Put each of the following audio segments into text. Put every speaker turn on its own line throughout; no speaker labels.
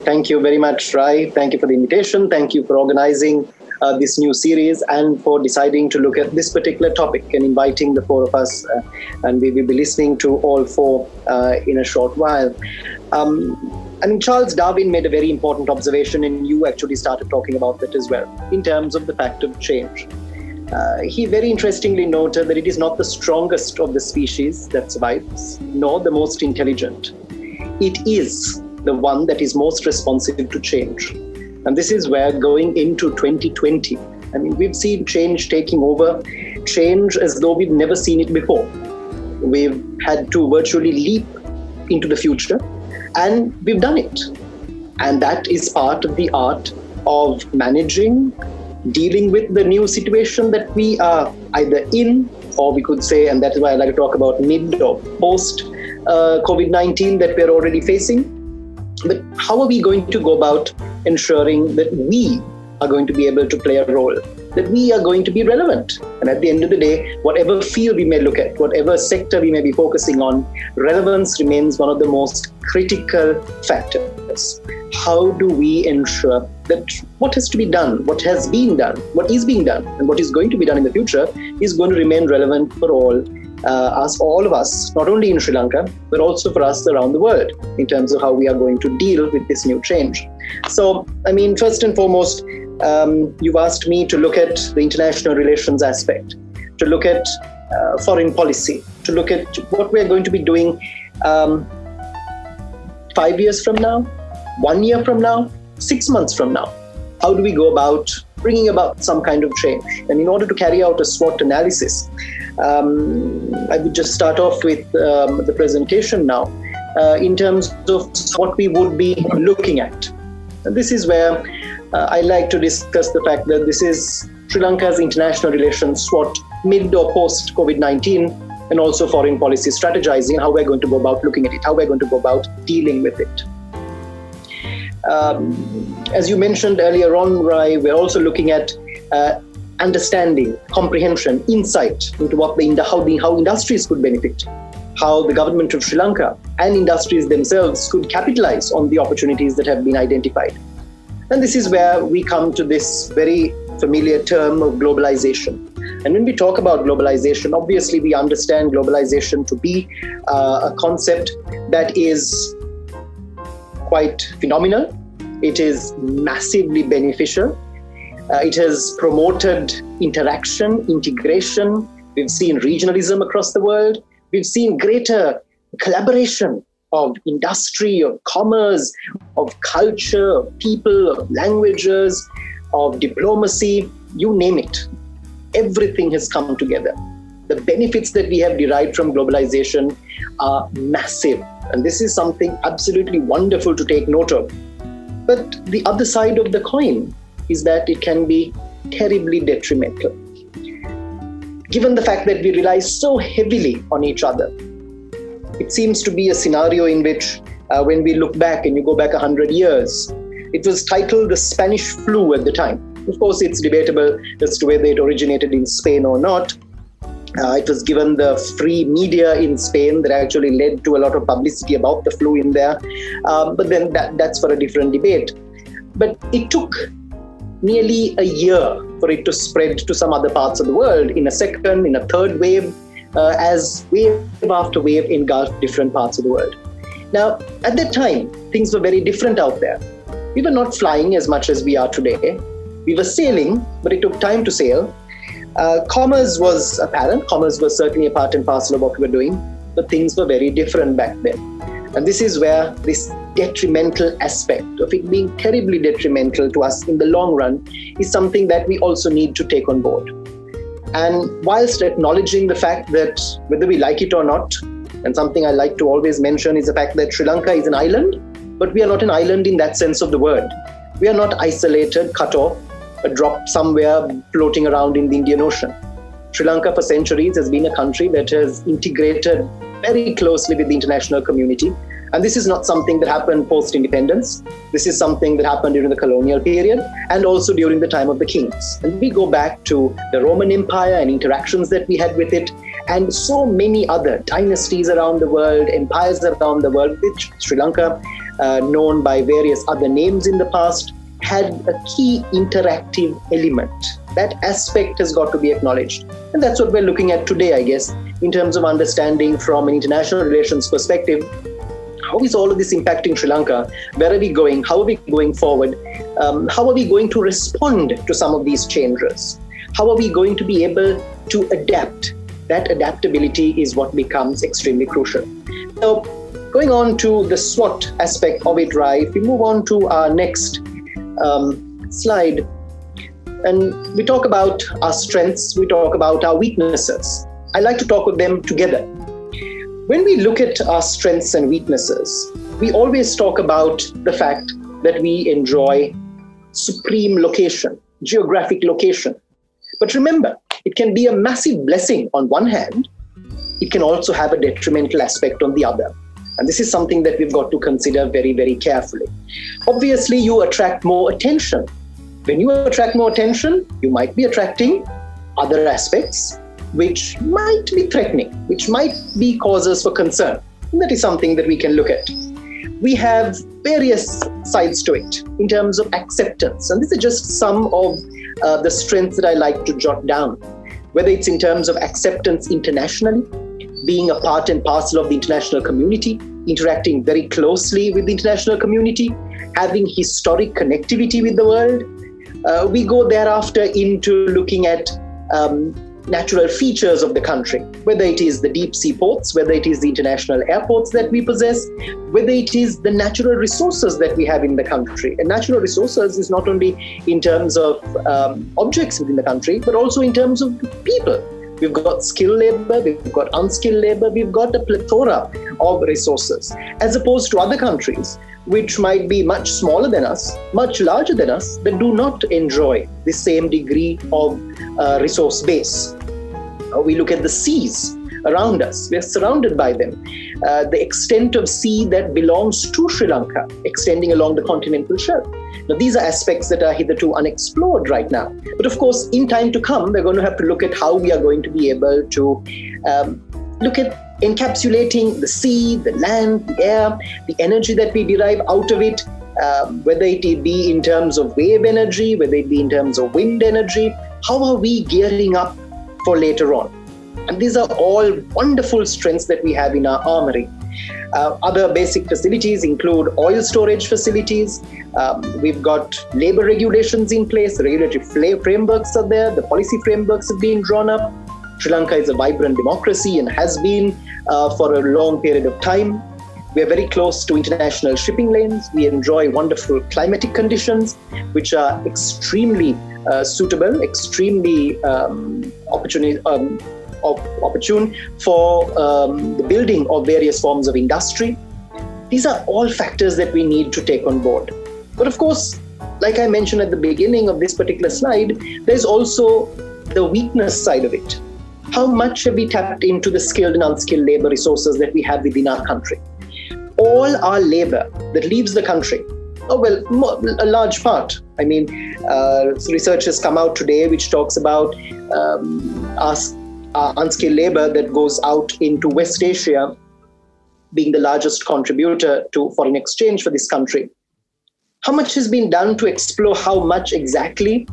Thank you very much, Rai. Thank you for the invitation. Thank you for organizing this new series and for deciding to look at this particular topic and inviting the four of us. And we will be listening to all four in a short while. Charles Darwin made a very important observation, and you actually started talking about that as well, in terms of the fact of change. He very interestingly noted that it is not the strongest of the species that survives, nor the most intelligent. It is the one that is most responsive to change. And this is where, going into 2020, we've seen change taking over, change as though we've never seen it before. We've had to virtually leap into the future, and we've done it. And that is part of the art of managing, dealing with the new situation that we are either in, or we could say, and that is why I like to talk about mid or post COVID-19 that we're already facing. But how are we going to go about ensuring that we are going to be able to play a role, that we are going to be relevant? And at the end of the day, whatever field we may look at, whatever sector we may be focusing on, relevance remains one of the most critical factors. How do we ensure that what has to be done, what has been done, what is being done, and what is going to be done in the future is going to remain relevant for all of us, not only in Sri Lanka, but also for us around the world, in terms of how we are going to deal with this new change. So, first and foremost, you've asked me to look at the international relations aspect, to look at foreign policy, to look at what we're going to be doing 5 years from now, 1 year from now, 6 months from now. How do we go about bringing about some kind of change? And in order to carry out a SWOT analysis, I would just start off with the presentation now in terms of what we would be looking at. And this is where I like to discuss the fact that this is Sri Lanka's international relations SWOT mid or post COVID-19, and also foreign policy strategizing, how we're going to go about looking at it, how we're going to go about dealing with it. As you mentioned earlier on, Rai, we're also looking at understanding, comprehension, insight into how industries could benefit, how the government of Sri Lanka and industries themselves could capitalize on the opportunities that have been identified. And this is where we come to this very familiar term of globalization. And when we talk about globalization, obviously we understand globalization to be a concept that is quite phenomenal. It is massively beneficial. It has promoted interaction, integration. We've seen regionalism across the world. We've seen greater collaboration of industry, of commerce, of culture, of people, of languages, of diplomacy, you name it. Everything has come together. The benefits that we have derived from globalization are massive. And this is something absolutely wonderful to take note of. But the other side of the coin is that it can be terribly detrimental. Given the fact that we rely so heavily on each other, it seems to be a scenario in which when we look back, and you go back 100 years, it was titled the Spanish flu at the time. Of course, it's debatable as to whether it originated in Spain or not. It was given the free media in Spain that actually led to a lot of publicity about the flu in there. But then that's for a different debate. But it took nearly a year for it to spread to some other parts of the world, in a second, in a third wave, as wave after wave engulfed different parts of the world. Now, at that time, things were very different out there. We were not flying as much as we are today. We were sailing, but it took time to sail. Commerce was apparent. Commerce was certainly a part and parcel of what we were doing, but things were very different back then. And this is where this detrimental aspect of it being terribly detrimental to us in the long run is something that we also need to take on board. And whilst acknowledging the fact that whether we like it or not, and something I like to always mention is the fact that Sri Lanka is an island, but we are not an island in that sense of the word. We are not isolated, cut off, a drop somewhere floating around in the Indian Ocean. Sri Lanka for centuries has been a country that has integrated very closely with the international community. And this is not something that happened post-independence. This is something that happened during the colonial period and also during the time of the kings. And we go back to the Roman Empire and interactions that we had with it, and so many other dynasties around the world, empires around the world, which Sri Lanka known by various other names in the past, had a key interactive element. That aspect has got to be acknowledged. And that's what we're looking at today, I guess, in terms of understanding from an international relations perspective, how is all of this impacting Sri Lanka? Where are we going? How are we going forward? How are we going to respond to some of these changes? How are we going to be able to adapt? That adaptability is what becomes extremely crucial. So going on to the SWOT aspect of it, Rai, if we move on to our next slide, and we talk about our strengths, we talk about our weaknesses. I like to talk of them together. When we look at our strengths and weaknesses, we always talk about the fact that we enjoy supreme location, geographic location. But remember, it can be a massive blessing on one hand. It can also have a detrimental aspect on the other. And this is something that we've got to consider very, very carefully. Obviously, you attract more attention. When you attract more attention, you might be attracting other aspects which might be threatening, which might be causes for concern. And that is something that we can look at. We have various sides to it in terms of acceptance. And this is just some of the strengths that I like to jot down, whether it's in terms of acceptance internationally, being a part and parcel of the international community, interacting very closely with the international community, having historic connectivity with the world. We go thereafter into looking at natural features of the country, whether it is the deep sea ports, whether it is the international airports that we possess, whether it is the natural resources that we have in the country. And natural resources is not only in terms of objects within the country, but also in terms of people. We've got skilled labor, we've got unskilled labor, we've got a plethora of resources, as opposed to other countries which might be much smaller than us, much larger than us, that do not enjoy the same degree of resource base. We look at the seas around us. We're surrounded by them. The extent of sea that belongs to Sri Lanka, extending along the continental shelf. Now, these are aspects that are hitherto unexplored right now. But of course, in time to come, we're going to have to look at how we are going to be able to look at encapsulating the sea, the land, the air, the energy that we derive out of it, whether it be in terms of wave energy, whether it be in terms of wind energy. How are we gearing up for later on? And these are all wonderful strengths that we have in our armory. Other basic facilities include oil storage facilities. We've got labor regulations in place. The regulatory frameworks are there. The policy frameworks are being drawn up. Sri Lanka is a vibrant democracy and has been for a long period of time. We are very close to international shipping lanes. We enjoy wonderful climatic conditions, which are extremely suitable, extremely opportune for the building of various forms of industry. These are all factors that we need to take on board. But of course, like I mentioned at the beginning of this particular slide, there's also the weakness side of it. How much have we tapped into the skilled and unskilled labor resources that we have within our country? All our labor that leaves the country, a large part. I mean, research has come out today which talks about unskilled labor that goes out into West Asia being the largest contributor to foreign exchange for this country. How much has been done to explore how much exactly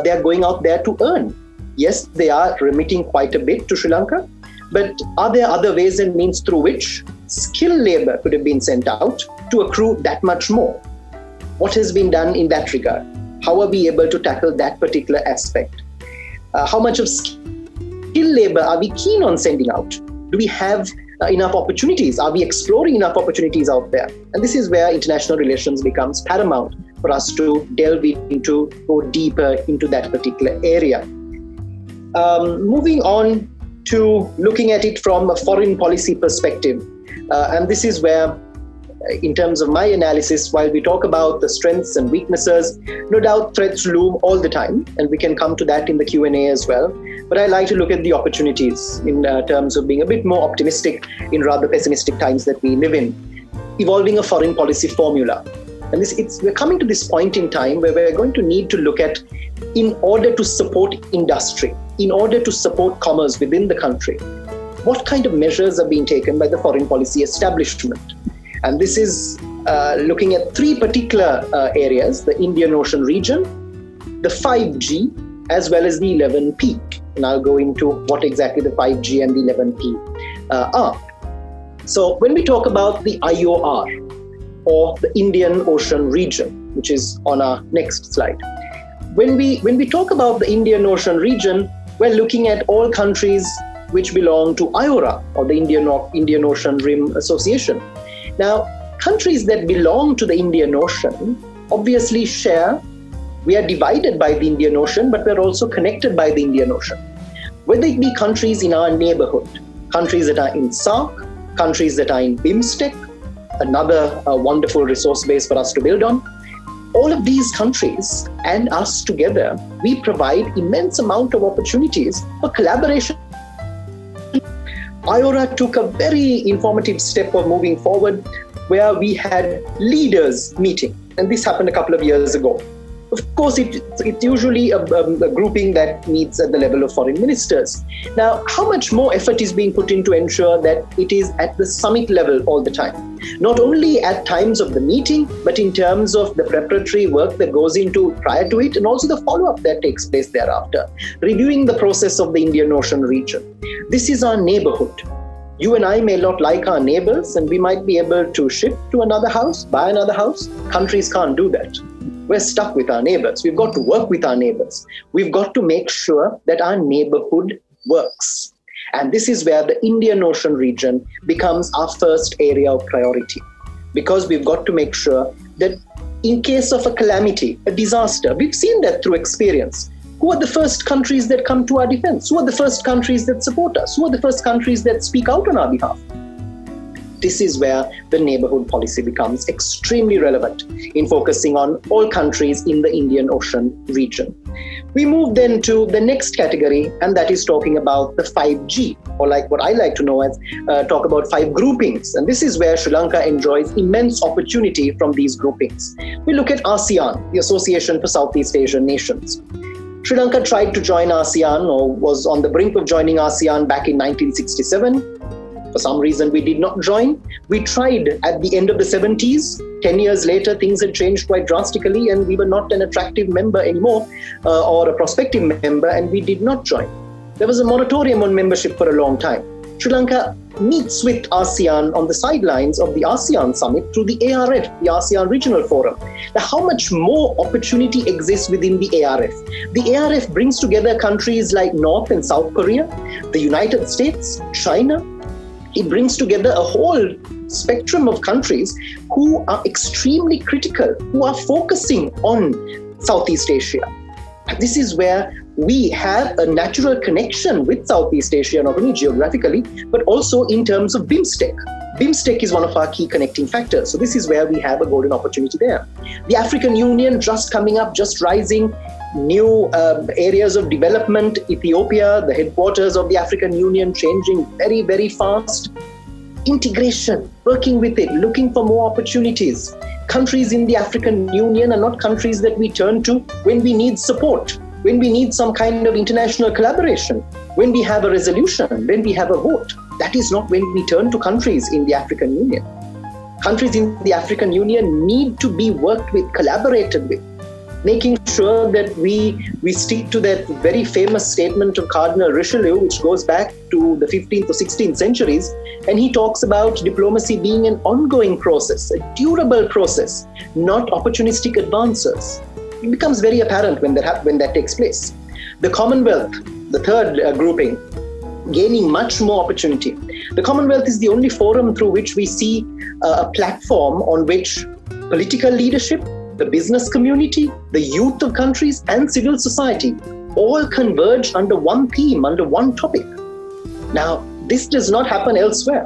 they are going out there to earn? Yes, they are remitting quite a bit to Sri Lanka, but are there other ways and means through which skilled labor could have been sent out to accrue that much more? What has been done in that regard? How are we able to tackle that particular aspect? How much of skilled labor are we keen on sending out? Do we have enough opportunities? Are we exploring enough opportunities out there? And this is where international relations becomes paramount for us to delve into, go deeper into that particular area. Moving on to looking at it from a foreign policy perspective. And this is where, in terms of my analysis, while we talk about the strengths and weaknesses, no doubt threats loom all the time, and we can come to that in the Q&A as well. But I like to look at the opportunities in terms of being a bit more optimistic in rather pessimistic times that we live in. Evolving a foreign policy formula. And we're coming to this point in time where we're going to need to look at, in order to support industry, in order to support commerce within the country, what kind of measures are being taken by the foreign policy establishment? And this is looking at three particular areas: the Indian Ocean region, the 5G, as well as the 11P. And I'll go into what exactly the 5G and the 11P are. So when we talk about the IOR, or the Indian Ocean region, which is on our next slide, when we talk about the Indian Ocean region, we're looking at all countries which belong to IORA, or the Indian Ocean Rim Association. Now, countries that belong to the Indian Ocean obviously share. We are divided by the Indian Ocean, but we're also connected by the Indian Ocean. Whether it be countries in our neighborhood, countries that are in SAARC, countries that are in BIMSTEC, another wonderful resource base for us to build on. All of these countries and us together, we provide immense amount of opportunities for collaboration. IORA took a very informative step of moving forward, where we had leaders meeting, and this happened a couple of years ago. Of course, it's usually a grouping that meets at the level of foreign ministers. Now, how much more effort is being put in to ensure that it is at the summit level all the time? Not only at times of the meeting, but in terms of the preparatory work that goes into prior to it, and also the follow-up that takes place thereafter, reviewing the process of the Indian Ocean region. This is our neighborhood. You and I may not like our neighbors, and we might be able to shift to another house, buy another house. Countries can't do that. We're stuck with our neighbors. We've got to work with our neighbors. We've got to make sure that our neighborhood works. And this is where the Indian Ocean region becomes our first area of priority, because we've got to make sure that in case of a calamity, a disaster, we've seen that through experience. Who are the first countries that come to our defense? Who are the first countries that support us? Who are the first countries that speak out on our behalf? This is where the neighborhood policy becomes extremely relevant in focusing on all countries in the Indian Ocean region. We move then to the next category, and that is talking about the 5G, or like what I like to know as talk about 5 groupings. And this is where Sri Lanka enjoys immense opportunity from these groupings. We look at ASEAN, the Association for Southeast Asian Nations. Sri Lanka tried to join ASEAN, or was on the brink of joining ASEAN back in 1967. For some reason, we did not join. We tried at the end of the 70s. 10 years later, things had changed quite drastically, and we were not an attractive member anymore, or a prospective member, and we did not join. There was a moratorium on membership for a long time. Sri Lanka meets with ASEAN on the sidelines of the ASEAN summit through the ARF, the ASEAN Regional Forum. Now, how much more opportunity exists within the ARF? The ARF brings together countries like North and South Korea, the United States, China. It brings together a whole spectrum of countries who are extremely critical, who are focusing on Southeast Asia. And this is where we have a natural connection with Southeast Asia, not only geographically, but also in terms of BIMSTEC. BIMSTEC is one of our key connecting factors. So this is where we have a golden opportunity there. The African Union just coming up, just rising. New areas of development, Ethiopia, the headquarters of the African Union, changing very, very fast. Integration, working with it, looking for more opportunities. Countries in the African Union are not countries that we turn to when we need support, when we need some kind of international collaboration, when we have a resolution, when we have a vote. That is not when we turn to countries in the African Union. Countries in the African Union need to be worked with, collaborated with, making sure that we stick to that very famous statement of Cardinal Richelieu, which goes back to the 15th or 16th centuries. And he talks about diplomacy being an ongoing process, a durable process, not opportunistic advances. It becomes very apparent when that takes place. The Commonwealth, the third grouping, gaining much more opportunity. The Commonwealth is the only forum through which we see a platform on which political leadership, the business community, the youth of countries, and civil society all converge under one theme, under one topic. Now, this does not happen elsewhere.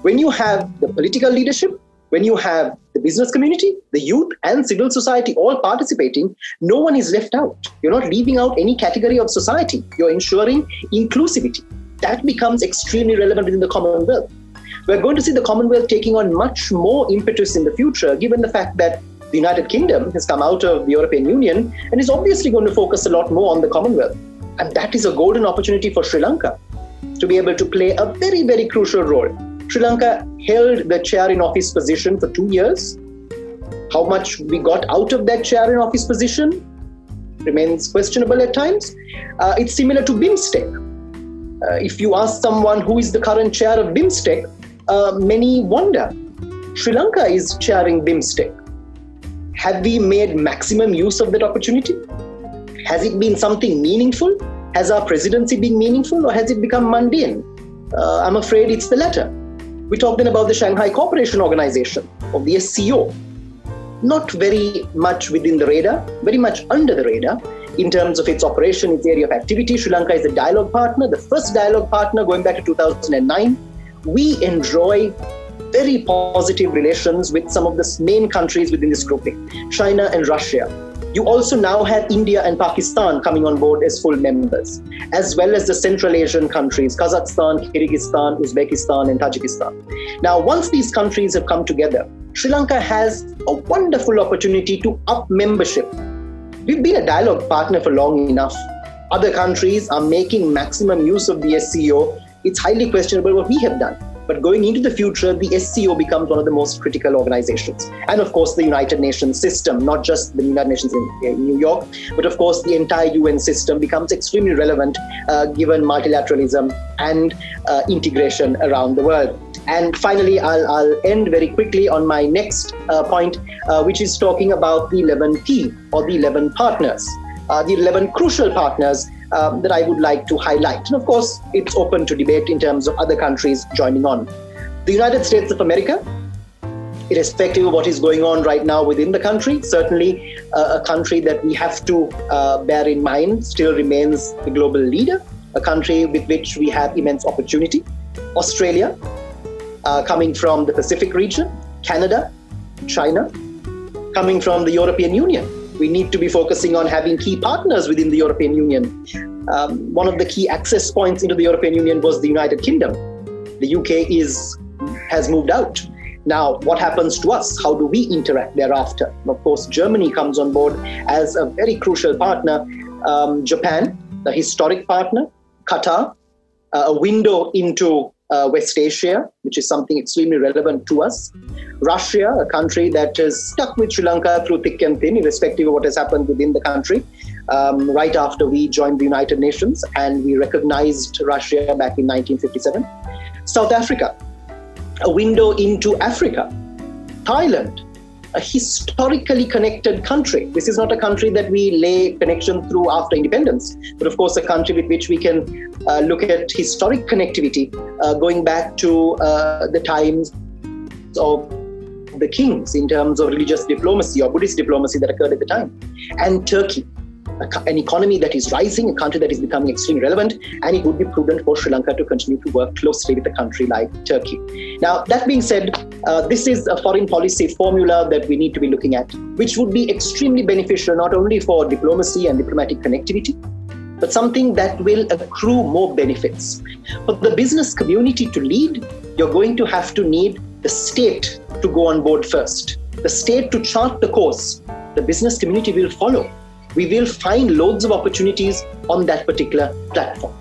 When you have the political leadership, when you have the business community, the youth, and civil society all participating, no one is left out. You're not leaving out any category of society. You're ensuring inclusivity. That becomes extremely relevant within the Commonwealth. We're going to see the Commonwealth taking on much more impetus in the future, given the fact that the United Kingdom has come out of the European Union and is obviously going to focus a lot more on the Commonwealth. And that is a golden opportunity for Sri Lanka to be able to play a very, very crucial role. Sri Lanka held the chair in office position for 2 years. How much we got out of that chair in office position remains questionable at times. It's similar to BIMSTEC. If you ask someone who is the current chair of BIMSTEC, many wonder. Sri Lanka is chairing BIMSTEC. Have we made maximum use of that opportunity? Has it been something meaningful? Has our presidency been meaningful, or has it become mundane? I'm afraid it's the latter. We talked then about the Shanghai Cooperation Organization, or the SCO. Not very much within the radar, very much under the radar in terms of its operation, its area of activity. Sri Lanka is a dialogue partner, the first dialogue partner going back to 2009. We enjoy very positive relations with some of the main countries within this grouping, China and Russia. You also now have India and Pakistan coming on board as full members, as well as the Central Asian countries, Kazakhstan, Kyrgyzstan, Uzbekistan, and Tajikistan. Now, once these countries have come together, Sri Lanka has a wonderful opportunity to up membership. We've been a dialogue partner for long enough. Other countries are making maximum use of the SCO. It's highly questionable what we have done. But going into the future, the SCO becomes one of the most critical organizations. And of course, the United Nations system, not just the United Nations in New York, but of course, the entire UN system becomes extremely relevant given multilateralism and integration around the world. And finally, I'll end very quickly on my next point, which is talking about the 11P, or the 11 partners, the 11 crucial partners that I would like to highlight. And of course, it's open to debate in terms of other countries joining on. The United States of America, irrespective of what is going on right now within the country, certainly a country that we have to bear in mind, still remains the global leader, a country with which we have immense opportunity. Australia, coming from the Pacific region, Canada, China, coming from the European Union. We need to be focusing on having key partners within the European Union. One of the key access points into the European Union was the United Kingdom. The UK has moved out. Now, what happens to us? How do we interact thereafter? And of course, Germany comes on board as a very crucial partner. Japan, a historic partner. Qatar, a window into West Asia, which is something extremely relevant to us. Russia, a country that is stuck with Sri Lanka through thick and thin, irrespective of what has happened within the country. Right after we joined the United Nations and we recognized Russia back in 1957. South Africa, a window into Africa. Thailand, a historically connected country. This is not a country that we lay connection through after independence, but of course a country with which we can look at historic connectivity going back to the times of the kings in terms of religious diplomacy or Buddhist diplomacy that occurred at the time. And Turkey, an economy that is rising, a country that is becoming extremely relevant, and it would be prudent for Sri Lanka to continue to work closely with a country like Turkey. Now, that being said, this is a foreign policy formula that we need to be looking at, which would be extremely beneficial not only for diplomacy and diplomatic connectivity, but something that will accrue more benefits. For the business community to lead, you're going to have to need the state to go on board first. The state to chart the course. The business community will follow. We will find loads of opportunities on that particular platform.